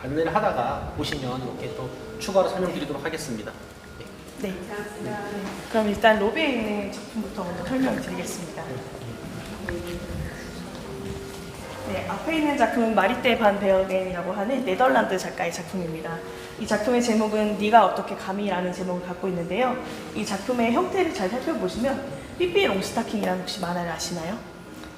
안내를 하다가 보시면 이렇게 또 추가로 설명드리도록 하겠습니다. 네. 그럼 일단 로비에 있는 작품부터 먼저 설명드리겠습니다. 네, 앞에 있는 작품은 마리떼 반 베어겐이라고 하는 네덜란드 작가의 작품입니다. 이 작품의 제목은 네가 어떻게 감히라는 제목을 갖고 있는데요. 이 작품의 형태를 잘 살펴보시면 삐삐 롱스타킹이라는 혹시 만화를 아시나요?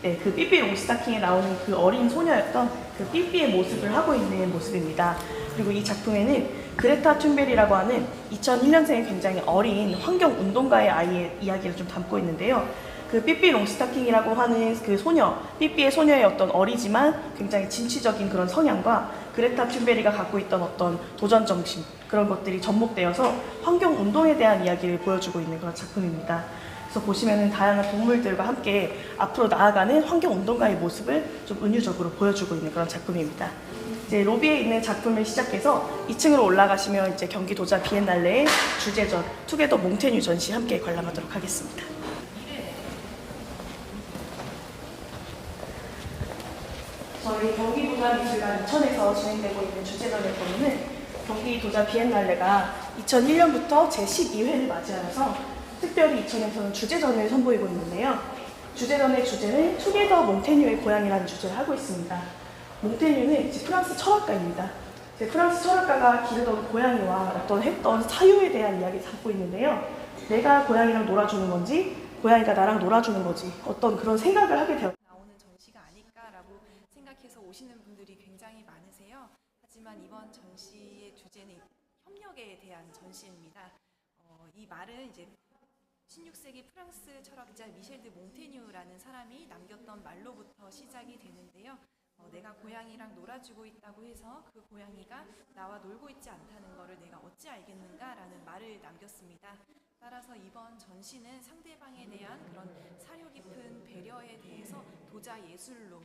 네, 그 삐삐 롱스타킹에 나오는 그 어린 소녀였던 그 삐삐의 모습을 하고 있는 모습입니다. 그리고 이 작품에는 그레타 툰베리라고 하는 2001년생의 굉장히 어린 환경운동가의 아이의 이야기를 좀 담고 있는데요. 그 삐삐 롱스타킹이라고 하는 그 소녀, 삐삐의 소녀의 어떤 어리지만 굉장히 진취적인 그런 성향과 그레타 툰베리가 갖고 있던 어떤 도전 정신, 그런 것들이 접목되어서 환경운동에 대한 이야기를 보여주고 있는 그런 작품입니다. 그래서 보시면은 다양한 동물들과 함께 앞으로 나아가는 환경운동가의 모습을 좀 은유적으로 보여주고 있는 그런 작품입니다. 이제 로비에 있는 작품을 시작해서 2층으로 올라가시면 이제 경기도자 비엔날레의 주제전 투게더 몽테뉴 전시 함께 관람하도록 하겠습니다. 저희 경기도자 미술관 인천에서 진행되고 있는 주제전의 경우는 경기도자 비엔날레가 2001년부터 제12회를 맞이하여서 특별히 이천에서는 주제전을 선보이고 있는데요. 주제전의 주제는 투게더 몽테뉴의 고향이라는 주제를 하고 있습니다. 몽테뉴는 프랑스 철학가입니다. 프랑스 철학가가 기르던 고양이와 어떤 했던 사유에 대한 이야기를 담고 있는데요. 내가 고양이랑 놀아주는 건지, 고양이가 나랑 놀아주는 거지, 어떤 그런 생각을 하게 되었습니다. 나오는 전시가 아닐까라고 생각해서 오시는 분들이 굉장히 많으세요. 하지만 이번 전시의 주제는 협력에 대한 전시입니다. 이 말은 이제 16세기 프랑스 철학자 미셸 드 몽테뉴라는 사람이 남겼던 말로부터 시작이 되는데요. 내가 고양이랑 놀아주고 있다고 해서 그 고양이가 나와 놀고 있지 않다는 것을 내가 어찌 알겠는가라는 말을 남겼습니다. 따라서 이번 전시는 상대방에 대한 그런 사려 깊은 배려에 대해서 도자 예술로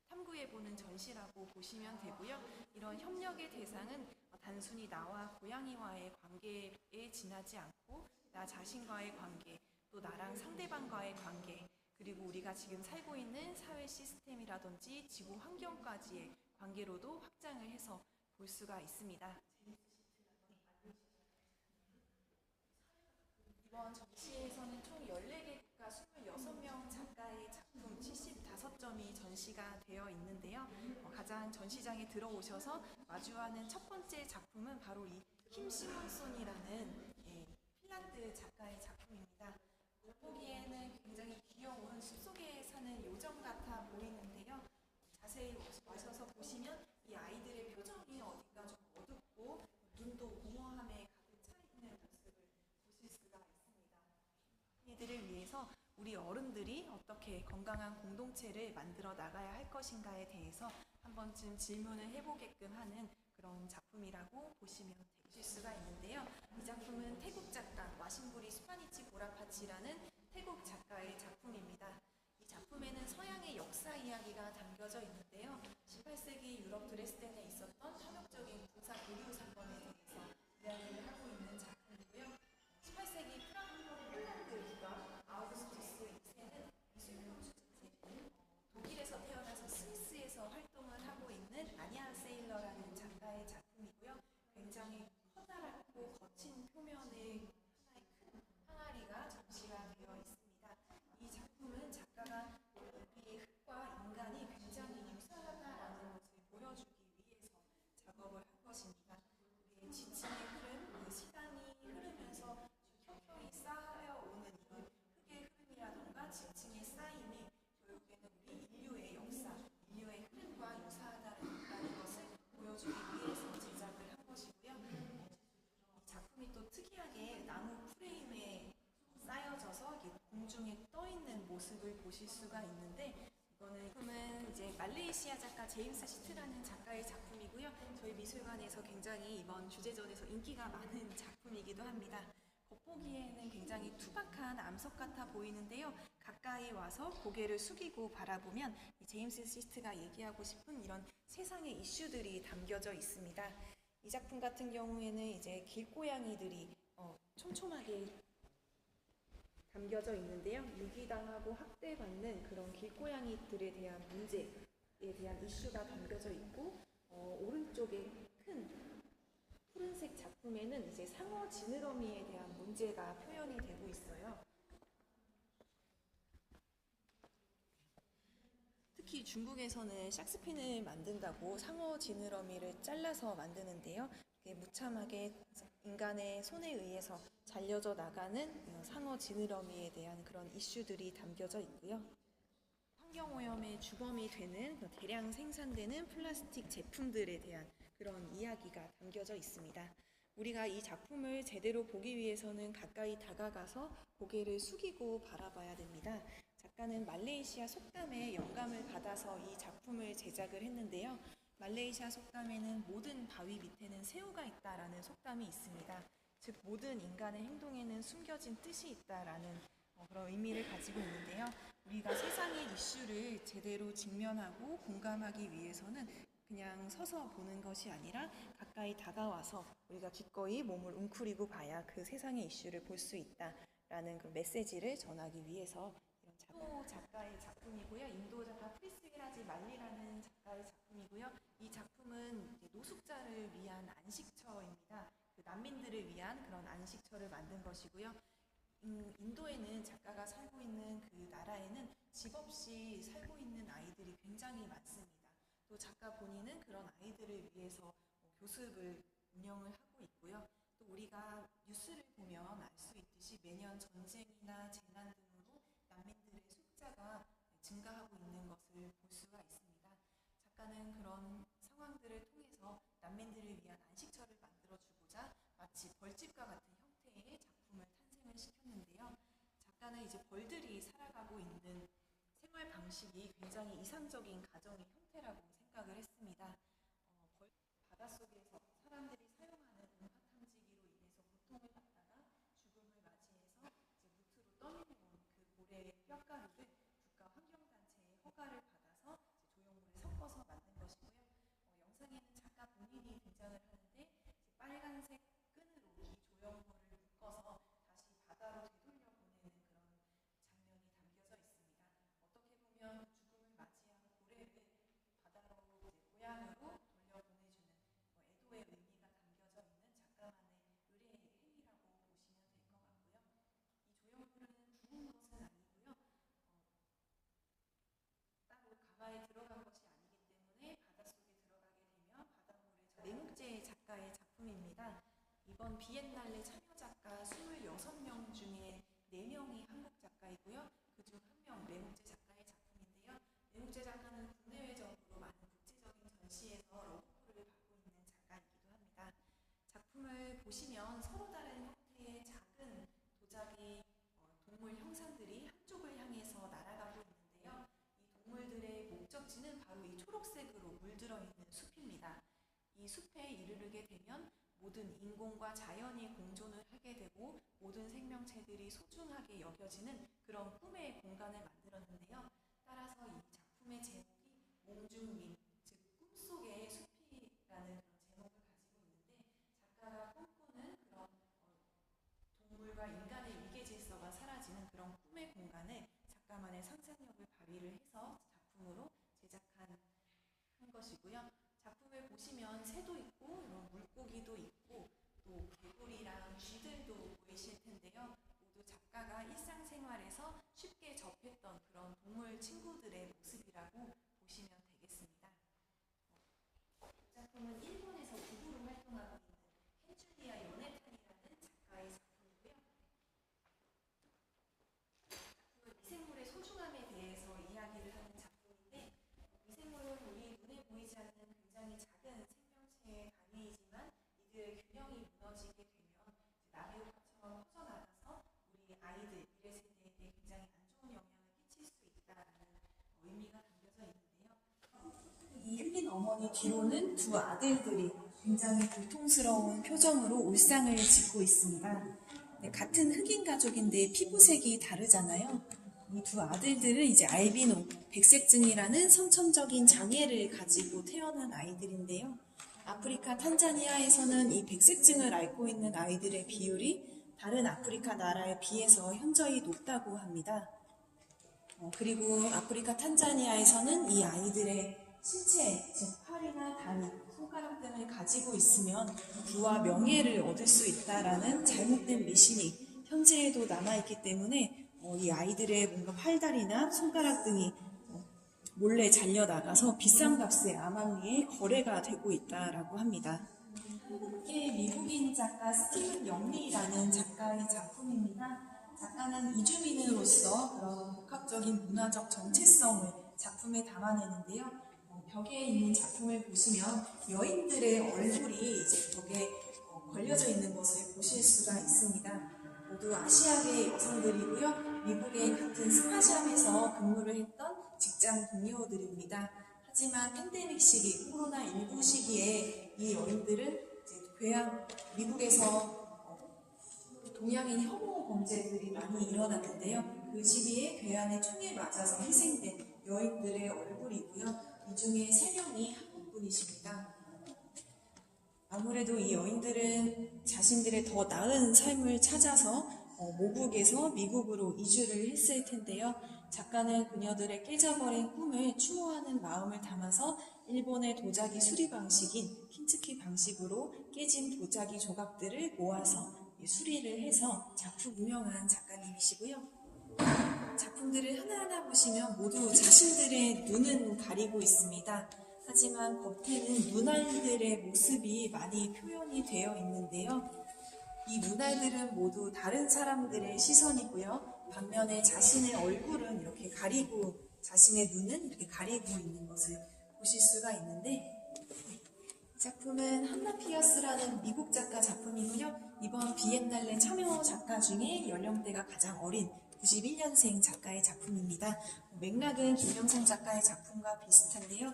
탐구해보는 전시라고 보시면 되고요. 이런 협력의 대상은 단순히 나와 고양이와의 관계에 지나지 않고 나 자신과의 관계, 또 나랑 상대방과의 관계, 그리고 우리가 지금 살고 있는 사회 시스템이라든지 지구 환경까지의 관계로도 확장을 해서 볼 수가 있습니다. 이번 전시에서는 총 14개 국가 26명 작가의 작품 75점이 전시가 되어 있는데요. 가장 전시장에 들어오셔서 마주하는 첫 번째 작품은 바로 이 킴 시몬손이라는 핀란드 작가의 작품입니다. 보기에는 굉장히 귀여운 숲속에 사는 요정 같아 보이는데요. 자세히 와셔서 보시면 이 아이들의 표정이 어딘가 좀 어둡고 눈도 공허함에 가득 차 있는 모습을 보실 수가 있습니다. 이들을 위해서 우리 어른들이 어떻게 건강한 공동체를 만들어 나가야 할 것인가에 대해서 한 번쯤 질문을 해보게끔 하는 그런 작품이라고 보시면 되실 수가 있는데요. 이 작품은 태국 작가 와신부리 수파니치 보라파치라는 태국 작가의 작품입니다. 이 작품에는 서양의 역사 이야기가 담겨져 있는데요. 18세기 유럽 드레스덴에 있었던 탐욕적인 군사 교류 사건에 대해서 이야기를 하고 있는 작품이고요. 18세기 폴란드 국가 아우구스투스 2세는 미술품 수집자인 독일에서 태어나서 스위스에서 활동을 하고 있는 아냐 세일러라는 작가의 작품이고요. 굉장히 커다랗고 거친 표면의 하나의 큰 항아리가 전시가 되어 있습니다. 이 작품은 작가가 이 흙과 인간이 굉장히 유사하다라는 것을 보여주기 위해서 작업을 한 것입니다. 우리의 지층의 흐름, 그 시간이 흐르면서 켜켜이 쌓여오는 이런 흙의 흐름이라던가 지층의 쌓임이 결국에는 우리 인류의 역사, 인류의 흐름과 유사하다는 것을 보여주기 위해서 제작을 한 것이고요. 이 작품이 또 특이하게 나무 프레임에 쌓여져서 공중에 떠 있는 모습을 보실 수가 있는데, 이거는 작품은 이제 말레이시아 작가 제임스 시트라는 작가의 작품이고요. 저희 미술관에서 굉장히 이번 주제전에서 인기가 많은 작품이기도 합니다. 겉보기에는 굉장히 투박한 암석 같아 보이는데요. 가까이 와서 고개를 숙이고 바라보면 제임스 시트가 얘기하고 싶은 이런 세상의 이슈들이 담겨져 있습니다. 이 작품 같은 경우에는 이제 길고양이들이 촘촘하게 담겨져 있는데요. 유기당하고 학대받는 그런 길고양이들에 대한 문제에 대한 이슈가 담겨져 있고, 오른쪽에 큰 푸른색 작품에는 이제 상어 지느러미에 대한 문제가 표현이 되고 있어요. 특히 중국에서는 샥스핀을 만든다고 상어 지느러미를 잘라서 만드는데요. 무참하게 인간의 손에 의해서 잘려져 나가는 상어 지느러미에 대한 그런 이슈들이 담겨져 있고요. 환경오염의 주범이 되는 대량 생산되는 플라스틱 제품들에 대한 그런 이야기가 담겨져 있습니다. 우리가 이 작품을 제대로 보기 위해서는 가까이 다가가서 고개를 숙이고 바라봐야 됩니다. 작가는 말레이시아 속담에 영감을 받아서 이 작품을 제작을 했는데요. 말레이시아 속담에는 모든 바위 밑에는 새우가 있다라는 속담이 있습니다. 즉 모든 인간의 행동에는 숨겨진 뜻이 있다라는 그런 의미를 가지고 있는데요. 우리가 세상의 이슈를 제대로 직면하고 공감하기 위해서는 그냥 서서 보는 것이 아니라 가까이 다가와서 우리가 기꺼이 몸을 웅크리고 봐야 그 세상의 이슈를 볼 수 있다라는 그 메시지를 전하기 위해서 인도 작가의 작품이고요. 인도 작가 프리스위라지 말리라는 작가의 작품이고요. 이 작품은 노숙자를 위한 안식처입니다. 그 난민들을 위한 그런 안식처를 만든 것이고요. 인도에는 작가가 살고 있는 그 나라에는 집 없이 살고 있는 아이들이 굉장히 많습니다. 또 작가 본인은 그런 아이들을 위해서 교습을 운영을 하고 있고요. 또 우리가 뉴스를 보면 알 수 있듯이 매년 전쟁이나 재난 등으로 난민들의 숫자가 증가하고 있는 것을 볼 수가 있습니다. 작가는 그런 상황들을 통해서 난민들을 위한 안식처를 만들어주고자 마치 벌집과 같은 형태의 작품을 탄생을 시켰는데요. 작가는 이제 벌들이 살아가고 있는 생활 방식이 굉장히 이상적인 가정의 형태라고 생각을 했습니다. 바닷속에서 사람들이 사용하는 음파탐지기로 인해서 고통을 받다가 죽음을 맞이해서 이제 무트로 떠밀려온 그 고래의 뼈가루를 국가 환경단체의 허가를 받아서 이제 조형물에 섞어서 만든 것이고요. 영상에는 작가 본인이 등장을 하는데 이제 빨간색 끈으로 이 조형물을 묶어서 다시 바다로 되돌려보내는 그런 장면이 담겨져 있습니다. 어떻게 보면 그 죽음을 맞이한 고래를 바다로 이제 고향으로 돌려보내주는 애도의 의미가 담겨져 있는 작가만의 의뢰의 행위라고 보시면 될 것 같고요. 이 조형물은 구운 것은 아니고요. 따로 가마에 들어간 것이 아니기 때문에 바닷속에 들어가게 되면 바닷물에 내묵재 작가의 작품입니다. 이번 비엔날레 참여 작가 26명 중에 4명이 한국 작가이고요. 그중 1명 내묵재 작가의 작품인데요. 내묵재 작가는 국내외적으로 많은 국제적인 전시에서 러브콜을 받고 있는 작가이기도 합니다. 작품을 보시면 서로 다른 형태의 작은 도자기 동물 형상들이 한쪽을 향해서 날아가고 있는데요. 이 동물들의 목적지는 바로 이 초록색으로 물들어 있는 숲입니다. 이 숲에 이르르게 되면 모든 인공과 자연이 공존을 하게 되고 모든 생명체들이 소중하게 여겨지는 그런 꿈의 공간을 만들었는데요. 따라서 이 작품의 제목이 몽중민, 즉 꿈속의 숲이라는 그런 제목을 가지고 있는데 작가가 꿈꾸는 그런 동물과 인간의 위계 질서가 사라지는 그런 꿈의 공간을 작가만의 상상력을 발휘를 해서 작품으로 제작한 것이고요. 작품을 보시면 새도 있고 이런 물고기도 있고 또 개구리랑 쥐들도 보이실 텐데요. 모두 작가가 일상생활에서 쉽게 접했던 그런 동물 친구들의 모습이라고 보시면 되겠습니다. 이 작품은 일본에서 부부로 활동하고 있는 켄줄리아 요네탄이라는 작가의 작품이고요. 작품은 미생물의 소중함에 대해서 이야기를 하는 작품인데 미생물은 우리 눈에 보이지 않는 굉장히 작은 생명체의 단위이지만 이들의 균형이 무너지게 되면 나비효과처럼 퍼져나가서 우리 아이들, 미래 세대에게 굉장히 안 좋은 영향을 끼칠 수 있다는 의미가 담겨져 있는데요. 이 흑인 어머니 뒤로는 두 아들들이 굉장히 고통스러운 표정으로 울상을 짓고 있습니다. 같은 흑인 가족인데 피부색이 다르잖아요. 이 두 아들들은 이제 알비노, 백색증이라는 선천적인 장애를 가지고 태어난 아이들인데요. 아프리카 탄자니아에서는 이 백색증을 앓고 있는 아이들의 비율이 다른 아프리카 나라에 비해서 현저히 높다고 합니다. 그리고 아프리카 탄자니아에서는 이 아이들의 신체, 즉 팔이나 다리, 손가락 등을 가지고 있으면 부와 명예를 얻을 수 있다라는 잘못된 미신이 현재에도 남아있기 때문에 이 아이들의 뭔가 팔다리나 손가락 등이 몰래 잘려나가서 비싼 값에 암암리에 거래가 되고 있다라고 합니다. 이게 미국인 작가 스티븐 영리라는 작가의 작품입니다. 작가는 이주민으로서 그런 복합적인 문화적 정체성을 작품에 담아내는데요. 벽에 있는 작품을 보시면 여인들의 얼굴이 이제 벽에 걸려져 있는 것을 보실 수가 있습니다. 모두 아시아계 여성들이고요. 미국의 같은 스파샵에서 근무를 했던 직장 동료들입니다. 하지만 팬데믹 시기, 코로나19 시기에 이 여인들은 이제 미국에서 동양인 혐오 범죄들이 많이 일어났는데요. 그 시기에 괴한의 총에 맞아서 희생된 여인들의 얼굴이고요. 이 중에 3명이 한국분이십니다. 아무래도 이 여인들은 자신들의 더 나은 삶을 찾아서 모국에서 미국으로 이주를 했을 텐데요. 작가는 그녀들의 깨져버린 꿈을 추모하는 마음을 담아서 일본의 도자기 수리 방식인 킨츠키 방식으로 깨진 도자기 조각들을 모아서 수리를 해서 작품 유명한 작가님이시고요. 작품들을 하나하나 보시면 모두 자신들의 눈은 가리고 있습니다. 하지만 겉에는 눈알들의 모습이 많이 표현이 되어 있는데요. 이 눈알들은 모두 다른 사람들의 시선이고요. 반면에 자신의 얼굴은 이렇게 가리고, 자신의 눈은 이렇게 가리고 있는 것을 보실 수가 있는데, 이 작품은 한나 피어스라는 미국 작가 작품이고요. 이번 비엔날레 참여 작가 중에 연령대가 가장 어린 91년생 작가의 작품입니다. 맥락은 김영선 작가의 작품과 비슷한데요.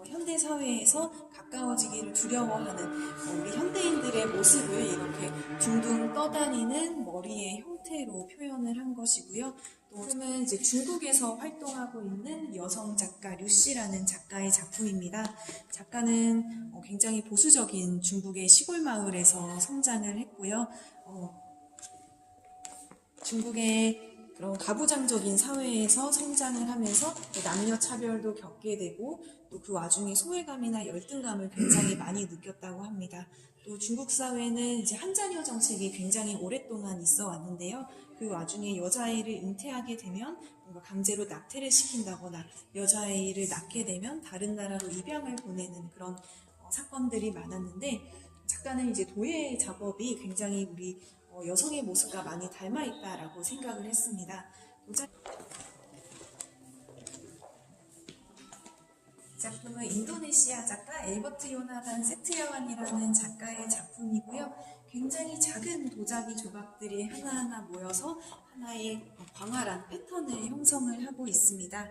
현대 사회에서 가까워지기를 두려워하는 우리 현대인들의 모습을 이렇게 둥둥 떠다니는 머리의 형태로 표현을 한 것이고요. 또 작품은 이제 중국에서 활동하고 있는 여성 작가 류씨라는 작가의 작품입니다. 작가는 굉장히 보수적인 중국의 시골 마을에서 성장을 했고요. 중국의 그런 가부장적인 사회에서 성장을 하면서 남녀 차별도 겪게 되고 또 그 와중에 소외감이나 열등감을 굉장히 많이 느꼈다고 합니다. 또 중국 사회는 이제 한자녀 정책이 굉장히 오랫동안 있어 왔는데요. 그 와중에 여자아이를 잉태하게 되면 뭔가 강제로 낙태를 시킨다거나 여자아이를 낳게 되면 다른 나라로 입양을 보내는 그런 사건들이 많았는데 작가는 이제 도예 작업이 굉장히 우리 여성의 모습과 많이 닮아 있다라고 생각을 했습니다. 이 작품은 인도네시아 작가 엘버트 요나단 세트야완이라는 작가의 작품이고요. 굉장히 작은 도자기 조각들이 하나하나 모여서 하나의 광활한 패턴을 형성을 하고 있습니다.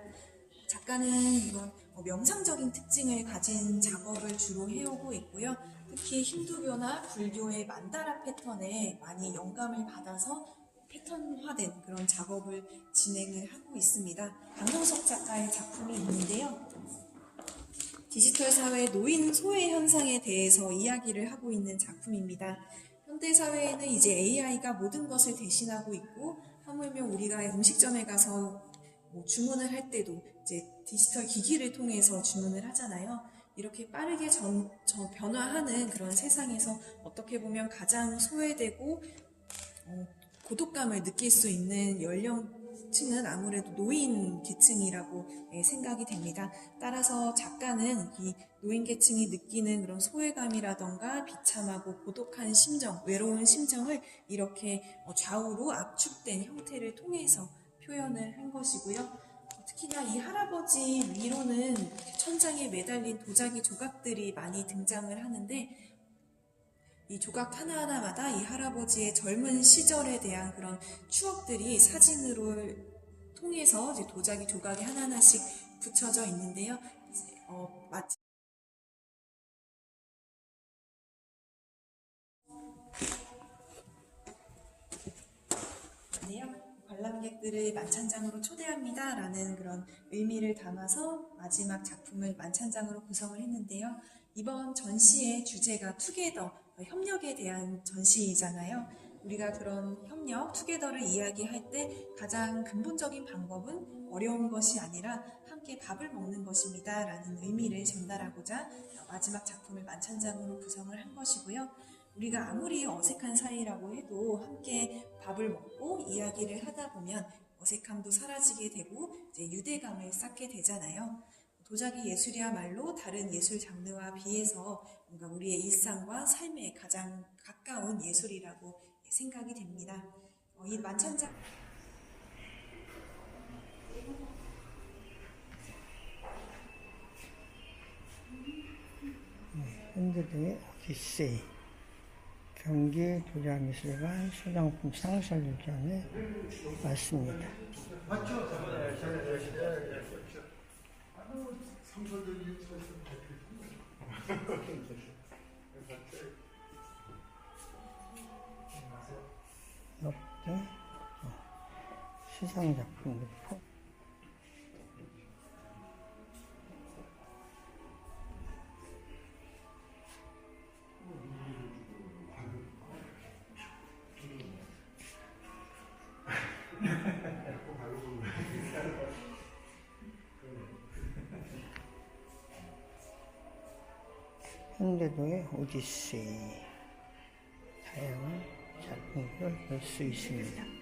작가는 이런 명상적인 특징을 가진 작업을 주로 해오고 있고요. 특히 힌두교나 불교의 만다라 패턴에 많이 영감을 받아서 패턴화된 그런 작업을 진행을 하고 있습니다. 강성석 작가의 작품이 있는데요. 디지털 사회의 노인 소외 현상에 대해서 이야기를 하고 있는 작품입니다. 현대 사회에는 이제 AI가 모든 것을 대신하고 있고 하물며 우리가 음식점에 가서 주문을 할 때도 이제 디지털 기기를 통해서 주문을 하잖아요. 이렇게 빠르게 변화하는 그런 세상에서 어떻게 보면 가장 소외되고 고독감을 느낄 수 있는 연령층은 아무래도 노인 계층이라고 생각이 됩니다. 따라서 작가는 이 노인 계층이 느끼는 그런 소외감이라던가 비참하고 고독한 심정, 외로운 심정을 이렇게 좌우로 압축된 형태를 통해서 표현을 한 것이고요. 특히나 이 할아버지 위로는 천장에 매달린 도자기 조각들이 많이 등장을 하는데 이 조각 하나하나마다 이 할아버지의 젊은 시절에 대한 그런 추억들이 사진으로 통해서 이제 도자기 조각이 하나하나씩 붙여져 있는데요. 마치 관람객들을 만찬장으로 초대합니다 라는 그런 의미를 담아서 마지막 작품을 만찬장으로 구성을 했는데요. 이번 전시의 주제가 투게더, 협력에 대한 전시이잖아요. 우리가 그런 협력, 투게더를 이야기할 때 가장 근본적인 방법은 어려운 것이 아니라 함께 밥을 먹는 것입니다 라는 의미를 전달하고자 마지막 작품을 만찬장으로 구성을 한 것이고요. 우리가 아무리 어색한 사이라고 해도 함께 밥을 먹고 이야기를 하다 보면 어색함도 사라지게 되고 이제 유대감을 쌓게 되잖아요. 도자기 예술이야말로 다른 예술 장르와 비해서 뭔가 우리의 일상과 삶에 가장 가까운 예술이라고 생각이 됩니다. 이 만찬장 현대도의 오디세이 경기 도자미술관 소장품 상설전에 왔습니다. 옆에 시상작품들 현대도의 오디세이 다양한 작품을 볼 수 있습니다.